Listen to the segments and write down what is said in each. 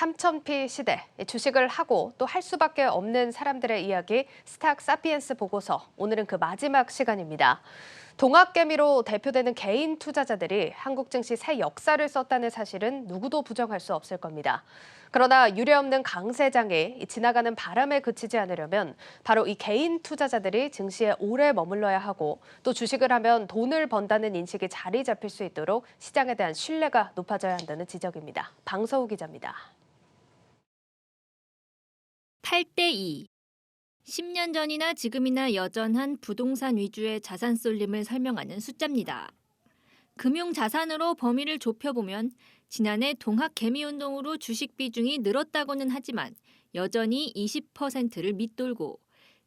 3,000피 시대, 주식을 하고 또 할 수밖에 없는 사람들의 이야기 스탁 사피엔스 보고서. 오늘은 그 마지막 시간입니다. 동학개미로 대표되는 개인 투자자들이 한국 증시 새 역사를 썼다는 사실은 누구도 부정할 수 없을 겁니다. 그러나 유례없는 강세장이 지나가는 바람에 그치지 않으려면 바로 이 개인 투자자들이 증시에 오래 머물러야 하고 또 주식을 하면 돈을 번다는 인식이 자리 잡힐 수 있도록 시장에 대한 신뢰가 높아져야 한다는 지적입니다. 방서우 기자입니다. 8대2. 10년 전이나 지금이나 여전한 부동산 위주의 자산 쏠림을 설명하는 숫자입니다. 금융자산으로 범위를 좁혀보면 지난해 동학개미운동으로 주식 비중이 늘었다고는 하지만 여전히 20%를 밑돌고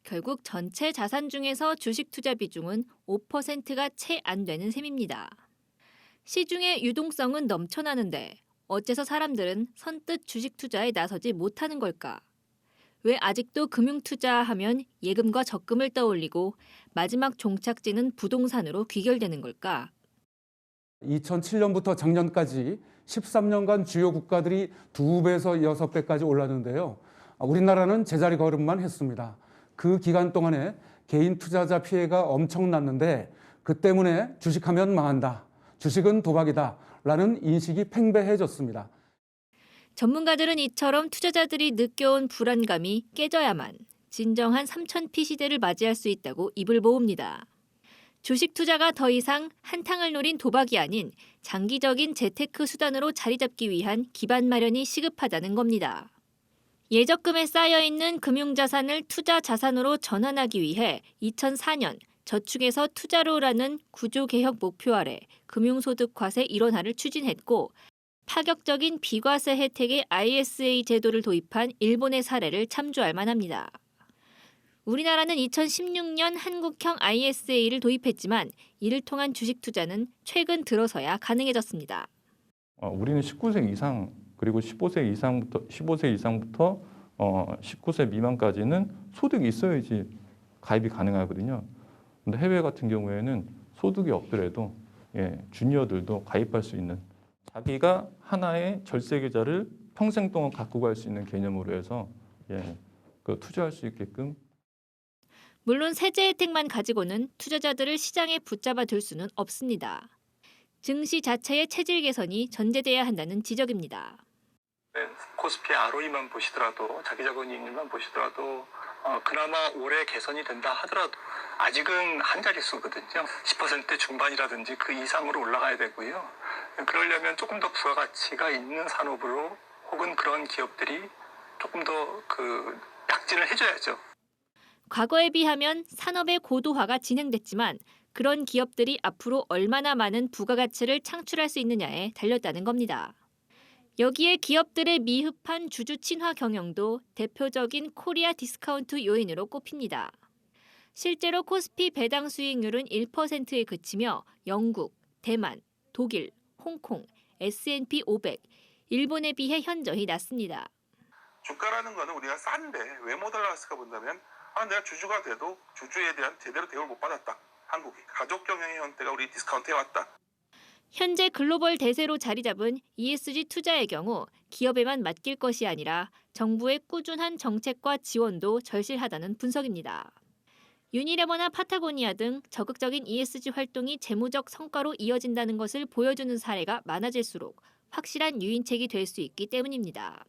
결국 전체 자산 중에서 주식 투자 비중은 5%가 채 안 되는 셈입니다. 시중의 유동성은 넘쳐나는데 어째서 사람들은 선뜻 주식 투자에 나서지 못하는 걸까? 왜 아직도 금융투자하면 예금과 적금을 떠올리고 마지막 종착지는 부동산으로 귀결되는 걸까? 2007년부터 작년까지 13년간 주요 국가들이 2배에서 6배까지 올랐는데요. 우리나라는 제자리 걸음만 했습니다. 그 기간 동안에 개인 투자자 피해가 엄청났는데 그 때문에 주식하면 망한다, 주식은 도박이다 라는 인식이 팽배해졌습니다. 전문가들은 이처럼 투자자들이 느껴온 불안감이 깨져야만 진정한 3,000피 시대를 맞이할 수 있다고 입을 모읍니다. 주식 투자가 더 이상 한탕을 노린 도박이 아닌 장기적인 재테크 수단으로 자리 잡기 위한 기반 마련이 시급하다는 겁니다. 예적금에 쌓여있는 금융자산을 투자 자산으로 전환하기 위해 2004년 저축에서 투자로라는 구조개혁 목표 아래 금융소득 과세 일원화를 추진했고 파격적인 비과세 혜택의 ISA 제도를 도입한 일본의 사례를 참조할 만합니다. 우리나라는 2016년 한국형 ISA를 도입했지만 이를 통한 주식 투자는 최근 들어서야 가능해졌습니다. 우리는 19세 이상 그리고 15세 이상부터 19세 미만까지는 소득이 있어야지 가입이 가능하거든요. 근데 해외 같은 경우에는 소득이 없더라도 주니어들도 가입할 수 있는, 자기가 하나의 절세 계좌를 평생 동안 갖고 갈 수 있는 개념으로 해서 투자할 수 있게끔. 물론 세제 혜택만 가지고는 투자자들을 시장에 붙잡아 둘 수는 없습니다. 증시 자체의 체질 개선이 전제돼야 한다는 지적입니다. 코스피의 ROE만 보시더라도, 자기자본 이익률만 보시더라도 그나마 올해 개선이 된다 하더라도 아직은 한 자릿수거든요. 10% 중반이라든지 그 이상으로 올라가야 되고요. 그러려면 조금 더 부가가치가 있는 산업으로 혹은 그런 기업들이 조금 더 약진을 해줘야죠. 과거에 비하면 산업의 고도화가 진행됐지만 그런 기업들이 앞으로 얼마나 많은 부가가치를 창출할 수 있느냐에 달렸다는 겁니다. 여기에 기업들의 미흡한 주주 친화 경영도 대표적인 코리아 디스카운트 요인으로 꼽힙니다. 실제로 코스피 배당 수익률은 1%에 그치며 영국, 대만, 독일, 홍콩, S&P 500, 일본에 비해 현저히 낮습니다. 주가라는 거는 우리가 싼데 왜 못 올라갔을까 본다면 내가 주주가 돼도 주주에 대한 제대로 대우를 못 받았다. 한국이 가족 경영의 형태가 우리 디스카운트 해왔다. 현재 글로벌 대세로 자리 잡은 ESG 투자의 경우 기업에만 맡길 것이 아니라 정부의 꾸준한 정책과 지원도 절실하다는 분석입니다. 유니레버나 파타고니아 등 적극적인 ESG 활동이 재무적 성과로 이어진다는 것을 보여주는 사례가 많아질수록 확실한 유인책이 될 수 있기 때문입니다.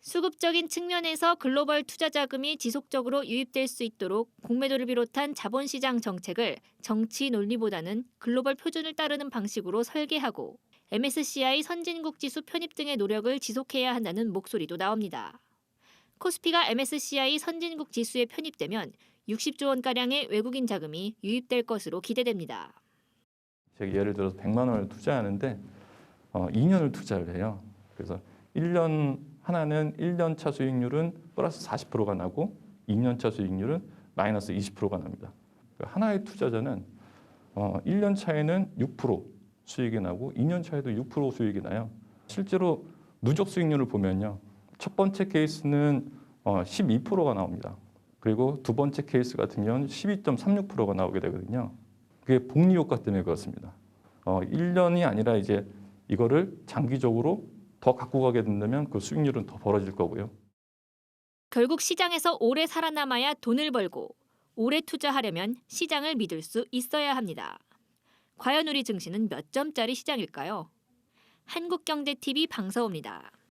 수급적인 측면에서 글로벌 투자 자금이 지속적으로 유입될 수 있도록 공매도를 비롯한 자본시장 정책을 정치 논리보다는 글로벌 표준을 따르는 방식으로 설계하고 MSCI 선진국 지수 편입 등의 노력을 지속해야 한다는 목소리도 나옵니다. 코스피가 MSCI 선진국 지수에 편입되면 60조 원가량의 외국인 자금이 유입될 것으로 기대됩니다. 제가 예를 들어서 100만 원을 투자하는데 2년을 투자를 해요. 그래서 1년 차 수익률은 플러스 40%가 나고 2년 차 수익률은 마이너스 20%가 납니다. 하나의 투자자는 1년 차에는 6% 수익이 나고 2년 차에도 6% 수익이 나요. 실제로 누적 수익률을 보면요. 첫 번째 케이스는 12%가 나옵니다. 그리고 두 번째 케이스 같은 경우는 12.36%가 나오게 되거든요. 그게 복리 효과 때문에 그렇습니다. 1년이 아니라 이제 이거를 장기적으로 더 갖고 가게 된다면 그 수익률은 더 벌어질 거고요. 결국 시장에서 오래 살아남아야 돈을 벌고 오래 투자하려면 시장을 믿을 수 있어야 합니다. 과연 우리 증시는 몇 점짜리 시장일까요? 한국경제TV 방서호입니다.